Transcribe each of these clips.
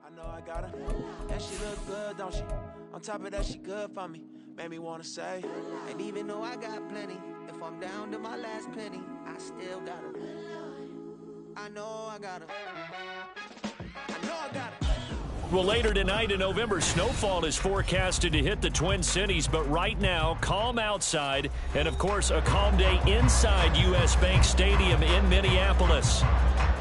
I know I got her, and she look good, don't she? On top of that, she good for me. Made me wanna say, and even though I got plenty, if I'm down to my last penny, I still got her. I know I got her. I know I got her. Well, later tonight in November, snowfall is forecasted to hit the Twin Cities, but right now, calm outside, and of course, a calm day inside U.S. Bank Stadium in Minneapolis.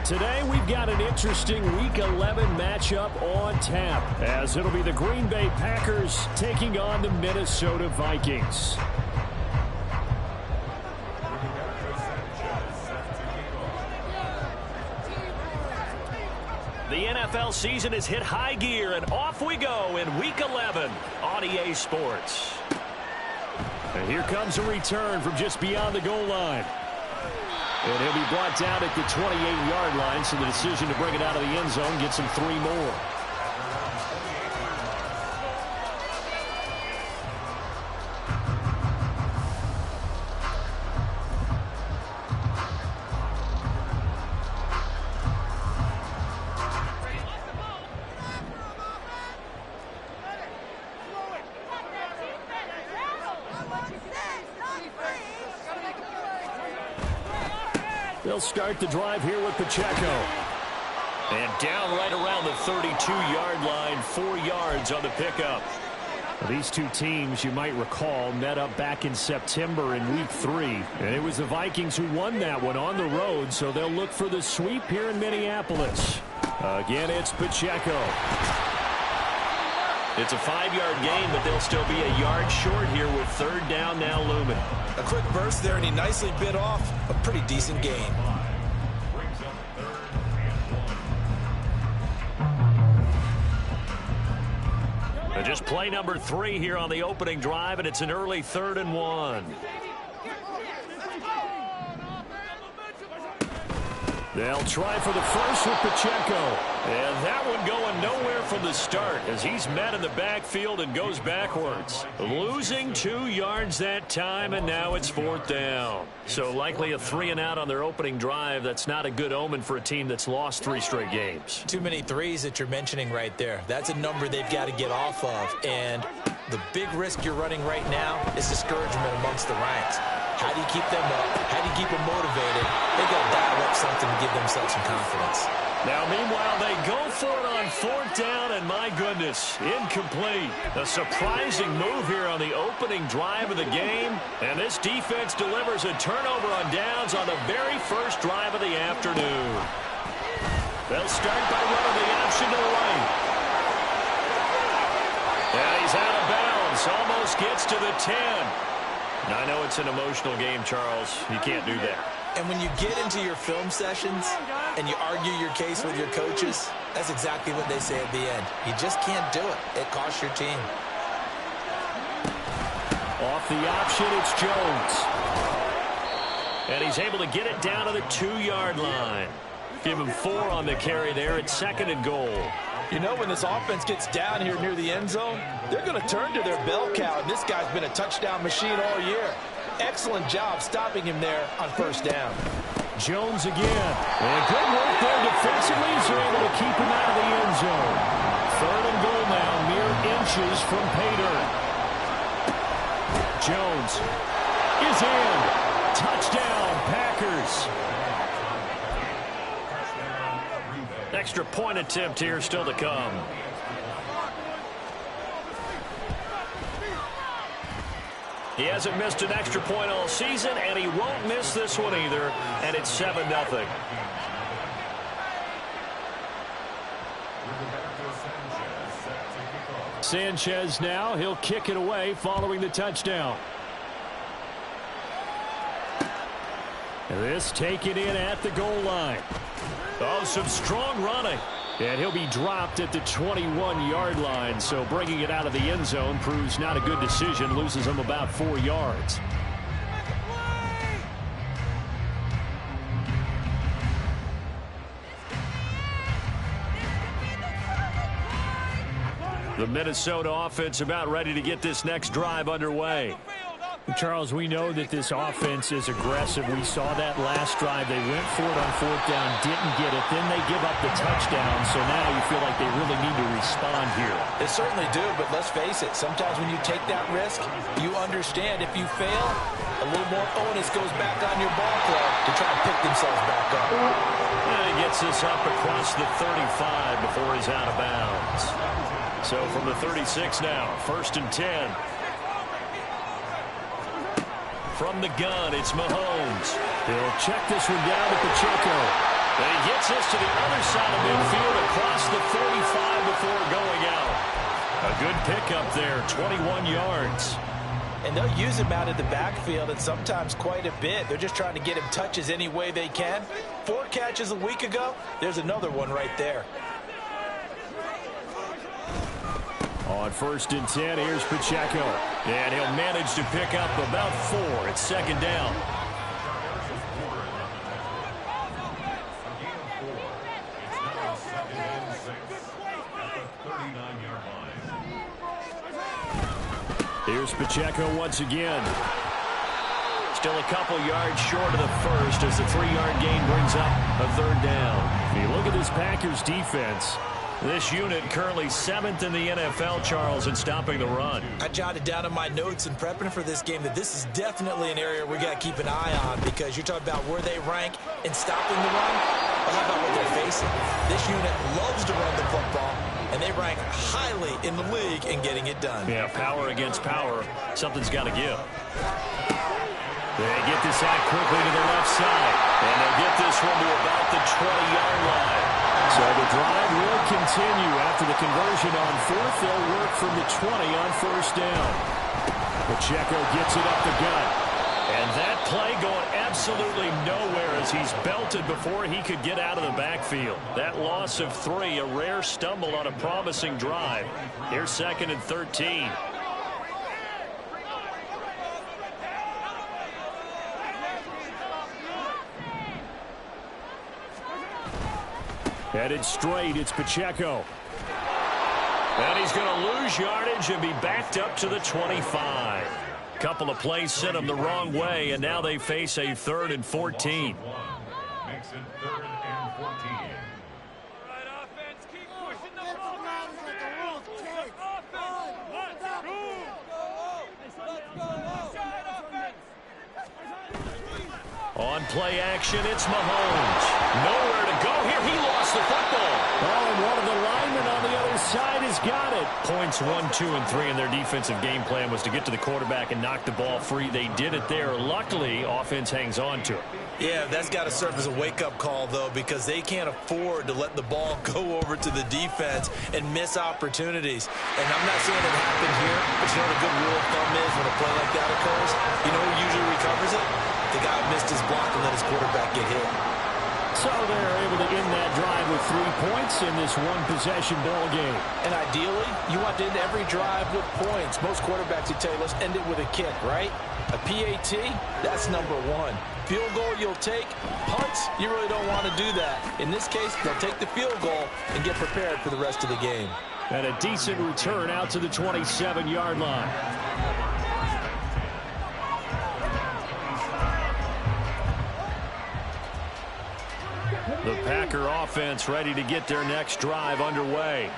Today, we've got an interesting Week 11 matchup on tap, as it'll be the Green Bay Packers taking on the Minnesota Vikings. The NFL season has hit high gear, and off we go in Week 11 on EA Sports. And here comes a return from just beyond the goal line. And he'll be brought down at the 28-yard line, so the decision to bring it out of the end zone gets him 3 more. They'll start the drive here with Pacheco. And down right around the 32-yard line, 4 yards on the pickup. Well, these two teams, you might recall, met up back in September in Week 3. And it was the Vikings who won that one on the road, so they'll look for the sweep here in Minneapolis. Again, it's Pacheco. It's a 5-yard gain, but they'll still be a yard short here with 3rd down now looming. A quick burst there, and he nicely bit off a pretty decent gain. And just play number 3 here on the opening drive, and it's an early 3rd and 1. They'll try for the first with Pacheco. And that one going nowhere from the start as he's met in the backfield and goes backwards. Losing 2 yards that time, and now it's 4th down. So likely a 3-and-out on their opening drive. That's not a good omen for a team that's lost 3 straight games. Too many threes that you're mentioning right there. That's a number they've got to get off of. And the big risk you're running right now is discouragement amongst the ranks. How do you keep them up? How do you keep them motivated? They got to dial up something to give themselves some confidence. Now, meanwhile, they go for it on 4th down, and my goodness, incomplete. A surprising move here on the opening drive of the game, and this defense delivers a turnover on downs on the very first drive of the afternoon. They'll start by running the option to the right. And he's out of bounds, almost gets to the 10. Now, I know it's an emotional game, Charles. You can't do that. And when you get into your film sessions and you argue your case with your coaches, that's exactly what they say at the end. You just can't do it. It costs your team. Off the option, it's Jones. And he's able to get it down to the 2-yard line. Give him 4 on the carry there at 2nd and goal. You know, when this offense gets down here near the end zone, they're going to turn to their bell cow, and this guy's been a touchdown machine all year. Excellent job stopping him there on 1st down. Jones again. And good work there defensively as they're able to keep him out of the end zone. 3rd and goal now, mere inches from Pater. Jones is in. Touchdown, Packers. Extra point attempt here still to come. He hasn't missed an extra point all season, and he won't miss this one either, and it's 7-0. Sanchez now, he'll kick it away following the touchdown. And this taken in at the goal line. Oh, some strong running. And he'll be dropped at the 21-yard line, so bringing it out of the end zone proves not a good decision, loses him about 4 yards. The Minnesota offense about ready to get this next drive underway. Charles, we know that this offense is aggressive. We saw that last drive. They went for it on fourth down, didn't get it. Then they give up the touchdown. So now you feel like they really need to respond here. They certainly do, but let's face it. Sometimes when you take that risk, you understand if you fail, a little more onus goes back on your ball club to try and pick themselves back up. And he gets this up across the 35 before he's out of bounds. So from the 36 now, 1st and 10. From the gun, it's Mahomes. He'll check this one down to Pacheco. And he gets this to the other side of midfield across the 45 before going out. A good pickup there, 21 yards. And they'll use him out of the backfield, and sometimes quite a bit. They're just trying to get him touches any way they can. 4 catches a week ago. There's another one right there. On 1st and 10, here's Pacheco. And he'll manage to pick up about 4. It's 2nd down. Here's Pacheco once again. Still a couple yards short of the first as the 3-yard gain brings up a 3rd down. If you look at this Packers defense, this unit currently 7th in the NFL, Charles, in stopping the run. I jotted down in my notes in prepping for this game that this is definitely an area we got to keep an eye on, because you're talking about where they rank in stopping the run. But how about what they're facing? This unit loves to run the football, and they rank highly in the league in getting it done. Yeah, power against power. Something's got to give. They get this out quickly to the left side, and they'll get this one to about the 20-yard line. So the drive will continue after the conversion on 4th. They'll work from the 20 on 1st down. Pacheco gets it up the gut. And that play going absolutely nowhere as he's belted before he could get out of the backfield. That loss of 3, a rare stumble on a promising drive. Here's 2nd and 13. Headed straight, it's Pacheco. And he's going to lose yardage and be backed up to the 25. Couple of plays sent him the wrong way, and now they face a 3rd and 14. Makes it 3rd and 14. On play action, it's Mahomes. Nowhere to go here. He lost the football. Oh, and one of the linemen on the other side has got it. Points 1, 2, and 3 in their defensive game plan was to get to the quarterback and knock the ball free. They did it there. Luckily, offense hangs on to it. Yeah, that's got to serve as a wake-up call, though, because they can't afford to let the ball go over to the defense and miss opportunities. And I'm not saying it happened here, but you know what a good rule of thumb is when a play like that occurs? You know who usually recovers it? The guy who missed his block and let his quarterback get hit. So they're able to end that drive with 3 points in this one-possession ball game. And ideally, you want to end every drive with points. Most quarterbacks would tell you, let's end it with a kick, right? A PAT, that's number 1. Field goal you'll take. Punts, you really don't want to do that. In this case, they'll take the field goal and get prepared for the rest of the game. And a decent return out to the 27-yard line. The Packer offense ready to get their next drive underway.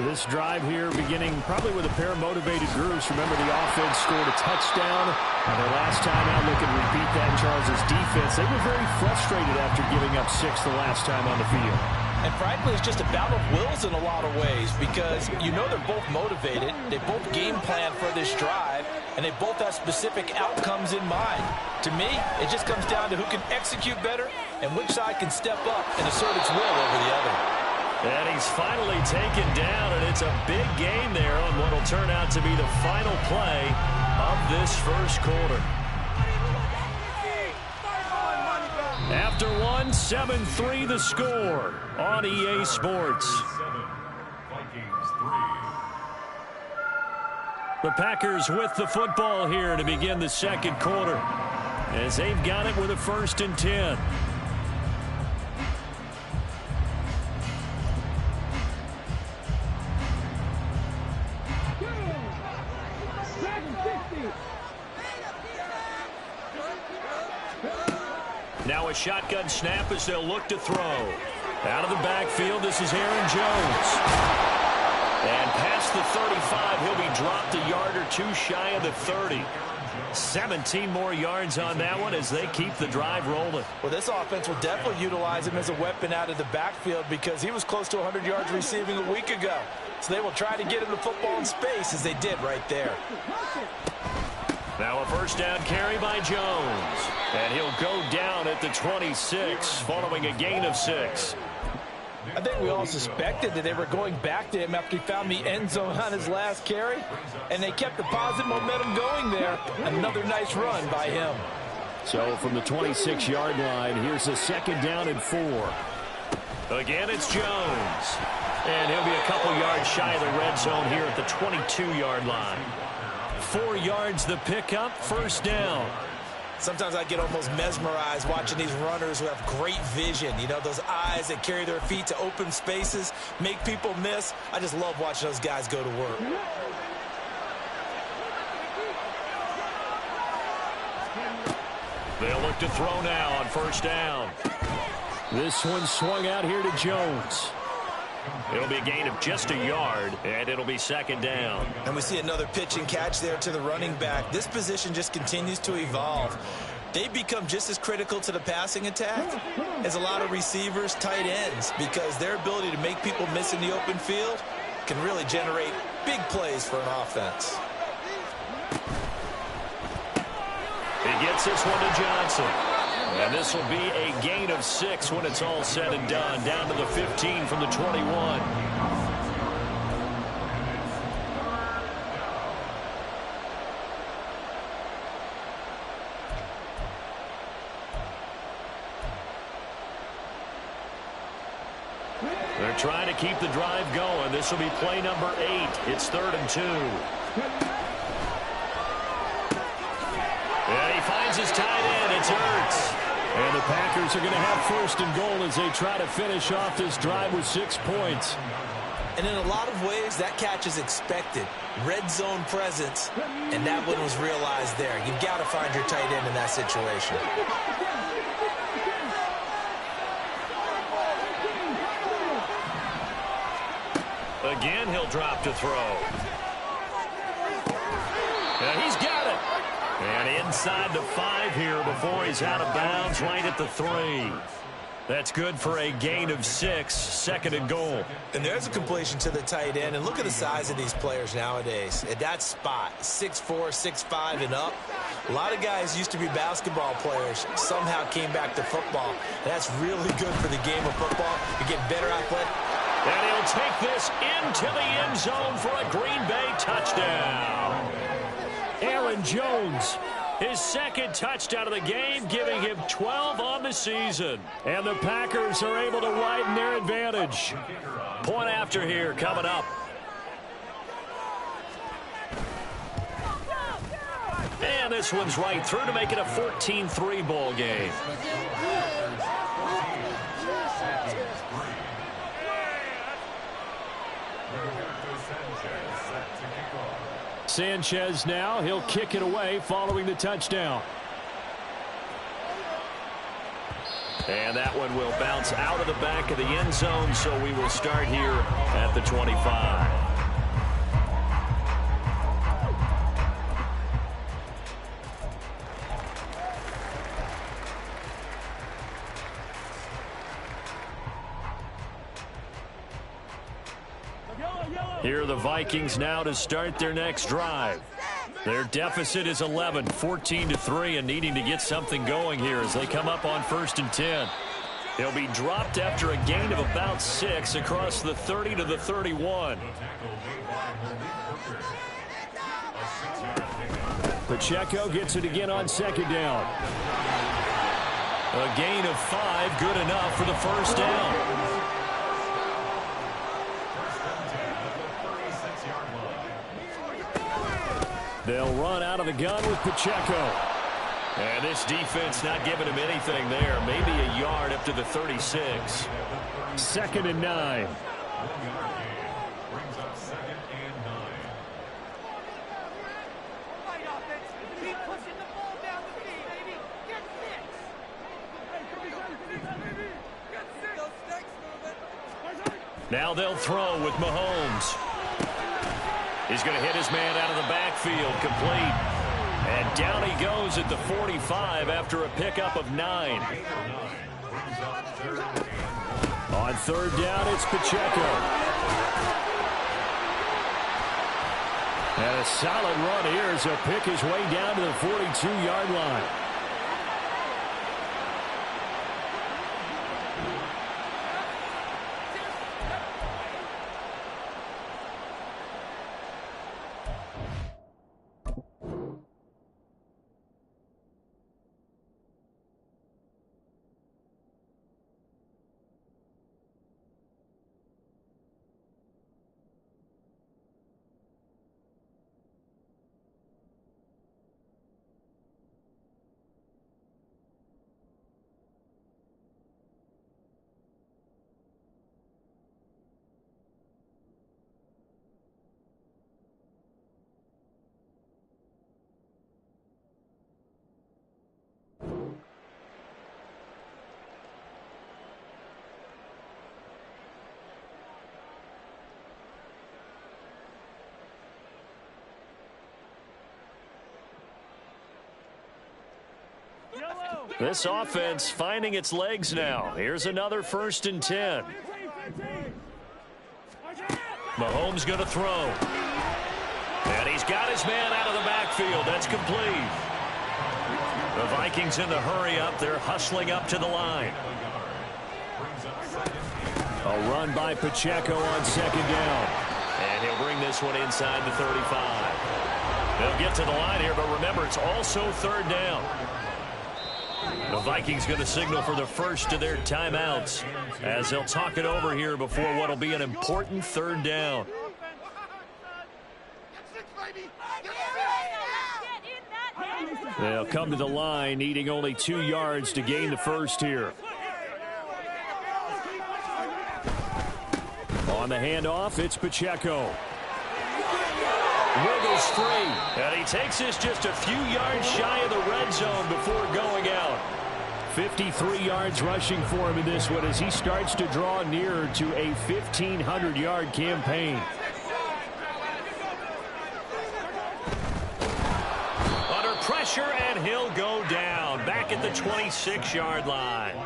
This drive here beginning probably with a pair of motivated groups. Remember, the offense scored a touchdown. And their last time out, looking to repeat that in Charles's defense. They were very frustrated after giving up 6 the last time on the field. And frankly, it's just a battle of wills in a lot of ways, because you know they're both motivated. They both game plan for this drive, and they both have specific outcomes in mind. To me, it just comes down to who can execute better and which side can step up and assert its will over the other. And he's finally taken down, and it's a big gain there on what will turn out to be the final play of this first quarter. After one, 7-3 the score on EA Sports. The Packers with the football here to begin the second quarter, as they've got it with a 1st and 10. shotgun snap as they'll look to throw. Out of the backfield, this is Aaron Jones. And past the 35, he'll be dropped a yard or two shy of the 30. 17 more yards on that one as they keep the drive rolling. Well, this offense will definitely utilize him as a weapon out of the backfield because he was close to 100 yards receiving a week ago. So they will try to get him the football in space as they did right there. Now a first down carry by Jones. And he'll go down at the 26 following a gain of 6. I think we all suspected that they were going back to him after he found the end zone on his last carry. And they kept the positive momentum going there. Another nice run by him. So from the 26-yard line, here's a second down and 4. Again, it's Jones. And he'll be a couple yards shy of the red zone here at the 22-yard line. 4 yards the pickup, first down. Sometimes I get almost mesmerized watching these runners who have great vision. You know, those eyes that carry their feet to open spaces, make people miss. I just love watching those guys go to work. They'll look to throw now on first down. This one swung out here to Jones. It'll be a gain of just a yard, and it'll be second down. And we see another pitch and catch there to the running back. This position just continues to evolve. They become just as critical to the passing attack as a lot of receivers, tight ends, because their ability to make people miss in the open field can really generate big plays for an offense. He gets this one to Johnson. And this will be a gain of 6 when it's all said and done. Down to the 15 from the 21. They're trying to keep the drive going. This will be play number 8. It's 3rd and 2. And he finds his tight end. It's Ertz. And the Packers are going to have first and goal as they try to finish off this drive with 6 points. And in a lot of ways, that catch is expected. Red zone presence, and that one was realized there. You've got to find your tight end in that situation. Again, he'll drop to throw. And he's got it. And inside the 5 here before he's out of bounds, right at the 3. That's good for a gain of 6, second and goal. And there's a completion to the tight end. And look at the size of these players nowadays. At that spot, 6'4", 6'5", and up. A lot of guys used to be basketball players, somehow came back to football. And that's really good for the game of football. You get better athletic. And he'll take this into the end zone for a Green Bay touchdown. Aaron Jones, his second touchdown of the game, giving him 12 on the season. And the Packers are able to widen their advantage. Point after here coming up. And this one's right through to make it a 14-3 ball game. Sanchez now, he'll kick it away following the touchdown. And that one will bounce out of the back of the end zone, so we will start here at the 25. Here are the Vikings now to start their next drive. Their deficit is 11, 14-3, and needing to get something going here as they come up on 1st and 10. They'll be dropped after a gain of about 6 across the 30 to the 31. Pacheco gets it again on 2nd down. A gain of 5, good enough for the first down. They'll run out of the gun with Pacheco. And this defense not giving him anything there. Maybe a yard up to the 36. 2nd and 9. Now they'll throw with Mahomes. He's going to hit his man out of the backfield, complete. And down he goes at the 45 after a pickup of 9. On third down, it's Pacheco. And a solid run here as he'll pick his way down to the 42-yard line. This offense finding its legs now. Here's another 1st and 10. Mahomes going to throw. And he's got his man out of the backfield. That's complete. The Vikings in the hurry up. They're hustling up to the line. A run by Pacheco on 2nd down. And he'll bring this one inside the 35. They'll get to the line here, but remember, it's also 3rd down. The Vikings going to signal for the first of their timeouts as they'll talk it over here before what will be an important 3rd down. They'll come to the line needing only 2 yards to gain the first here. On the handoff, it's Pacheco. Wiggles free, and he takes this just a few yards shy of the red zone before going out. 53 yards rushing for him in this one as he starts to draw nearer to a 1,500-yard campaign. Under pressure, and he'll go down back at the 26-yard line.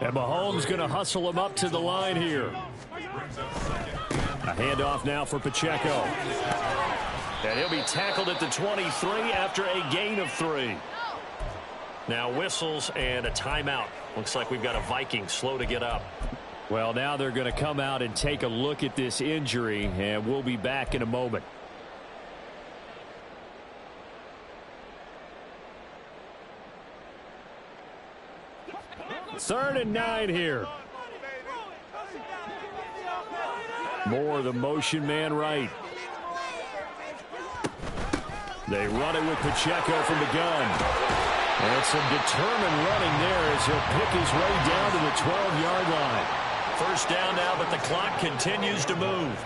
And Mahomes going to hustle him up to the line here. A handoff now for Pacheco. And he'll be tackled at the 23 after a gain of 3. Now whistles and a timeout. Looks like we've got a Viking slow to get up. Well, now they're going to come out and take a look at this injury, and we'll be back in a moment. Third and 9 here. More of the motion man right. They run it with Pacheco from the gun. And some determined running there as he'll pick his way down to the 12-yard line. First down now, but the clock continues to move.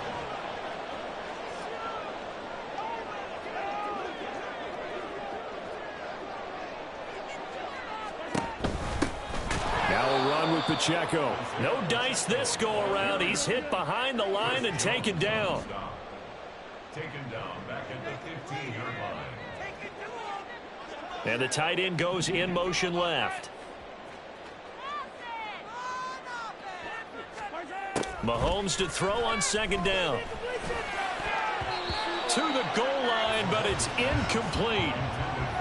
Now a run with Pacheco. No dice this go-around. He's hit behind the line and taken down. Taken down back at the 15-yard line. And the tight end goes in motion left. Mahomes to throw on 2nd down. To the goal line, but it's incomplete.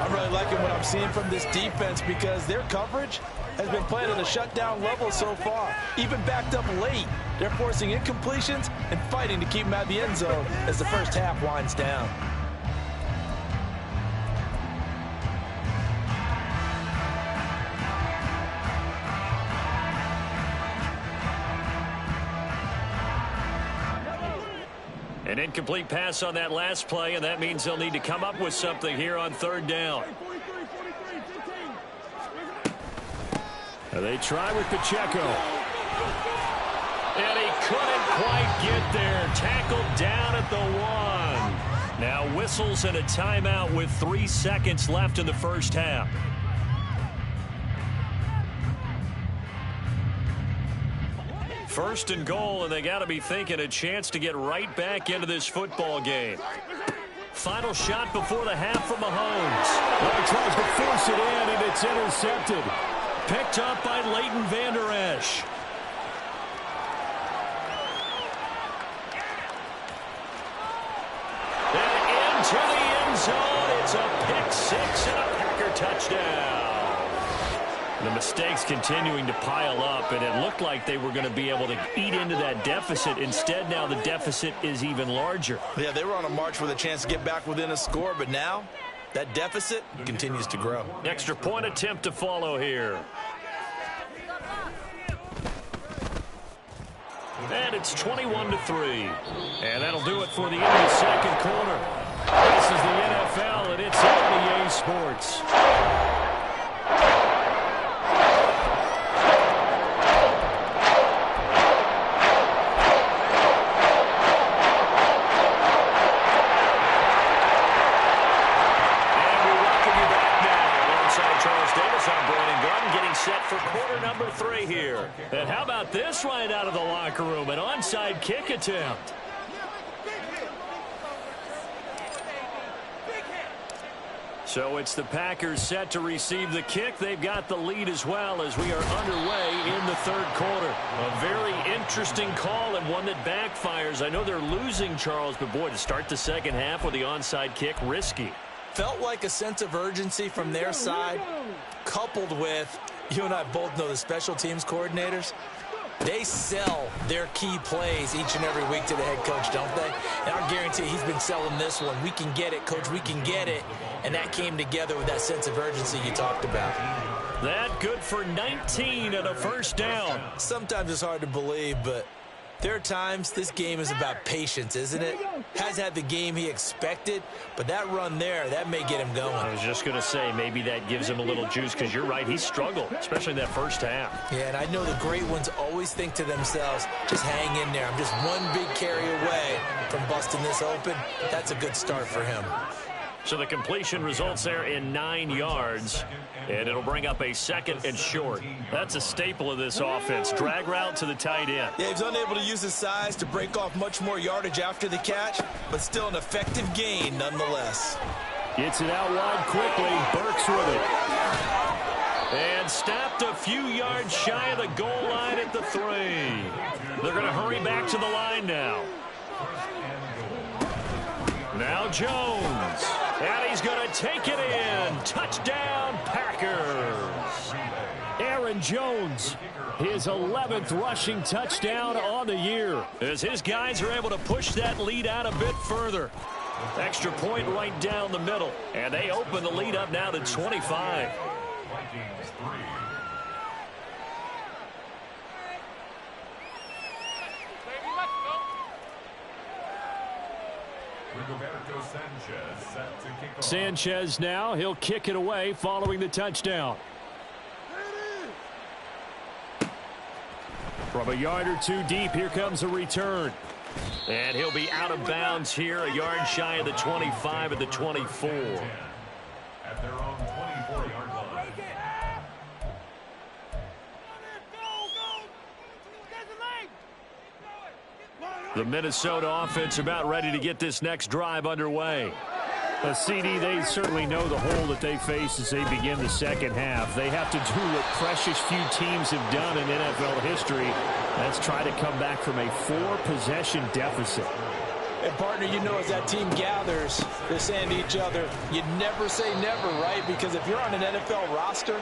I'm really liking what I'm seeing from this defense because their coverage has been playing at a shutdown level so far. Even backed up late, they're forcing incompletions and fighting to keep them out of the end zone as the first half winds down. An incomplete pass on that last play, and that means they'll need to come up with something here on 3rd down. They try with Pacheco. And he couldn't quite get there. Tackled down at the 1. Now whistles and a timeout with 3 seconds left in the first half. First and goal, and they got to be thinking a chance to get right back into this football game. Final shot before the half from Mahomes. Well, he tries to force it in, and it's intercepted. Picked up by Leighton Vander Esch. And into the end zone. It's a pick six and a Packer touchdown. The mistakes continuing to pile up, and it looked like they were going to be able to eat into that deficit. Instead, now the deficit is even larger. Yeah, they were on a march with a chance to get back within a score, but now that deficit continues to grow. Extra point attempt to follow here. And it's 21-3. And that'll do it for the end of the second quarter. This is the NFL, and it's NBA Sports. Set for quarter number 3 here. And how about this right out of the locker room? An onside kick attempt. So it's the Packers set to receive the kick. They've got the lead as well as we are underway in the third quarter. A very interesting call and one that backfires. I know they're losing, Charles, but boy, to start the second half with the onside kick, risky. Felt like a sense of urgency from their side, coupled with, you and I both know the special teams coordinators, they sell their key plays each and every week to the head coach, don't they? And I guarantee he's been selling this one. We can get it, coach, we can get it. And that came together with that sense of urgency you talked about. That good for 19 and a first down. Sometimes it's hard to believe, but there are times this game is about patience, isn't it? Has had the game he expected, but that run there, that may get him going. I was just going to say, maybe that gives him a little juice, because you're right, he struggled, especially in that first half. Yeah, and I know the great ones always think to themselves, just hang in there. I'm just one big carry away from busting this open. That's a good start for him. So the completion results there in 9 yards, and it'll bring up a second and short. That's a staple of this offense. Drag route to the tight end. Yeah, he's unable to use his size to break off much more yardage after the catch, but still an effective gain nonetheless. Gets it out wide quickly. Burks with it. And snapped a few yards shy of the goal line at the 3. They're going to hurry back to the line now. Now Jones. And he's going to take it in. Touchdown, Packers. Aaron Jones, his 11th rushing touchdown on the year. As his guys are able to push that lead out a bit further. Extra point right down the middle. And they open the lead up now to 25. Sanchez now, he'll kick it away following the touchdown. From a yard or two deep, here comes a return. And he'll be out of bounds here, a yard shy of the 25 at the 24. At their own 24-yard line. The Minnesota offense about ready to get this next drive underway. CD, they certainly know the hole that they face as they begin the second half. They have to do what precious few teams have done in NFL history. That's try to come back from a 4-possession deficit. And, partner, you know, as that team gathers, they're saying to each other, you never say never, right? Because if you're on an NFL roster,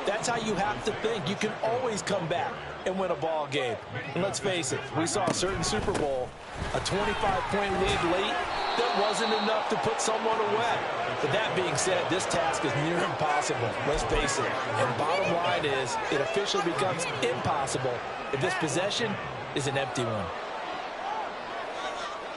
that's how you have to think. You can always come back and win a ball game. And let's face it, we saw a certain Super Bowl, a 25-point lead late, that wasn't enough to put someone away. But that being said, this task is near impossible. Let's face it. And bottom line is, it officially becomes impossible if this possession is an empty one.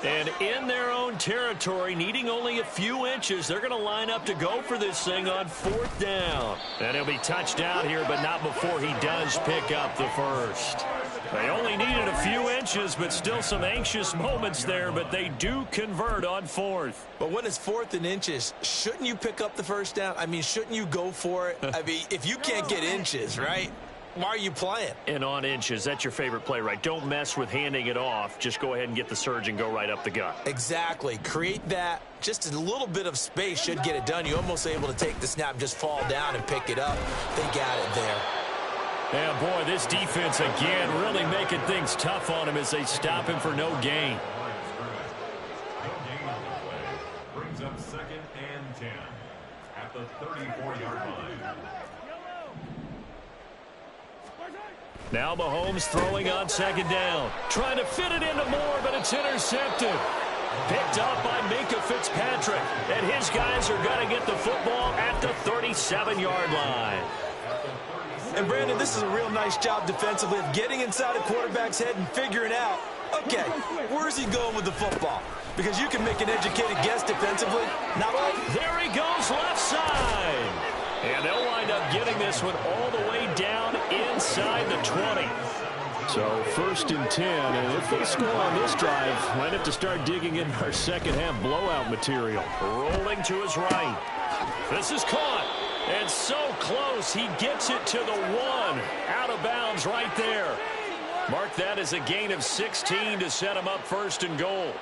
And in their own territory, needing only a few inches, they're going to line up to go for this thing on 4th down. And he'll be touched down here, but not before he does pick up the first. They only needed a few inches, but still some anxious moments there, but they do convert on 4th. But when it's 4th and inches, shouldn't you pick up the first down? I mean, shouldn't you go for it? I mean, if you can't get inches, right? why are you playing? And on inches, that's your favorite play, right? Don't mess with handing it off. Just go ahead and get the surge and go right up the gut. Exactly. Create that. Just a little bit of space should get it done. You're almost able to take the snap, just fall down and pick it up. They got it there. Yeah, boy, this defense again really making things tough on him as they stop him for no gain. Brings up 2nd and 10 at the 34-yard line. Now Mahomes throwing on 2nd down. Trying to fit it into Moore, but it's intercepted. Picked up by Minkah Fitzpatrick. And his guys are going to get the football at the 37-yard line. And, Brandon, this is a real nice job defensively of getting inside a quarterback's head and figuring out, okay, where's he going with the football? Because you can make an educated guess defensively. Not all. There he goes left side. And they'll wind up getting this one all the way down inside the 20. So 1st and 10, and if they score on this drive, might have to start digging in our second half blowout material. Rolling to his right. This is caught. And so close, he gets it to the 1. Out of bounds right there. Mark that as a gain of 16 to set him up 1st and goal.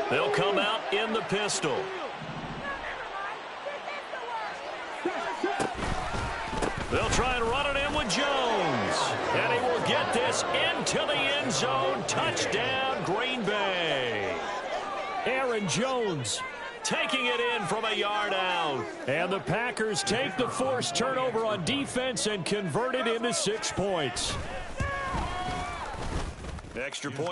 They'll come out in the pistol. They'll try and run it in with Jones. And he will get this into the end zone. Touchdown, Green Bay. Aaron Jones Taking it in from a yard out. And the Packers take the forced turnover on defense and convert it into 6 points. Extra point.